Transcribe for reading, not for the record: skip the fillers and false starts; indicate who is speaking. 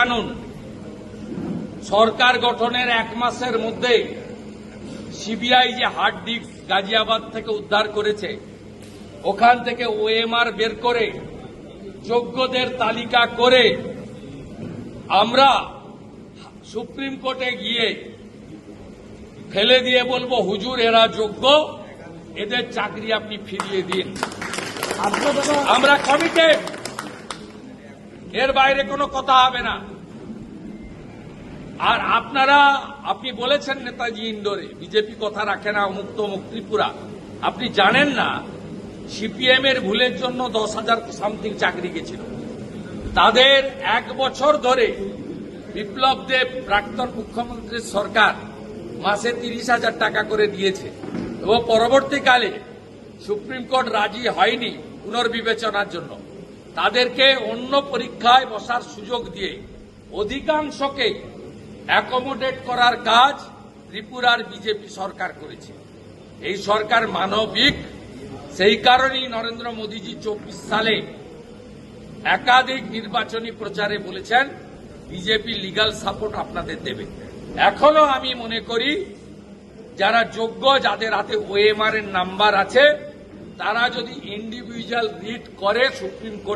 Speaker 1: আনুন। সরকার গঠনের 1 মাসের মধ্যে সিবিআই যে হার্ড ডিস্ক গাজিয়াবাদ থেকে উদ্ধার করেছে, ওখান থেকে ওএমআর বের করে যোগ্যদের তালিকা করে আমরা সুপ্রিম কোর্টে গিয়ে ফেলে দিয়ে বলবো, হুজুর এরা যোগ্য, এদের চাকরি আপনি ফিরিয়ে দিন। আমরা কমিটেড, এর বাইরে কোনো কথা হবে না। আর আপনি বলেছেন নেতাজি ইন্ডোরে বিজেপি কথা রাখে না, মুক্ত ত্রিপুরা। আপনি জানেন না সিপিএম এর ভুলের জন্য 10,000 সামথিং চাকরি গেছিল। তাদের 1 বছর ধরে বিপ্লব দেব প্রাক্তন মুখ্যমন্ত্রীর সরকার মাসে 30,000 টাকা করে দিয়েছে এবং পরবর্তীকালে সুপ্রিম কোর্ট রাজি হয়নি পুনর্বিবেচনার জন্য। তাদেরকে অন্য পরীক্ষায় বসার সুযোগ দিয়ে অধিকাংশকে অ্যাকোমোডেট করার কাজ ত্রিপুরার বিজেপি সরকার করেছে। এই সরকার মানবিক, সেই কারণেই নরেন্দ্র মোদীজি 24 সালে একাধিক নির্বাচনী প্রচারে বলেছেন বিজেপি লিগ্যাল সাপোর্ট আপনাদের দেবে। এখনো আমি মনে করি যারা যোগ্য, যাদের হাতে ওএমআর এর নাম্বার আছে, তারা যদি ইন্ডিভিজুয়াল রিট করে সুপ্রিম কোর্ট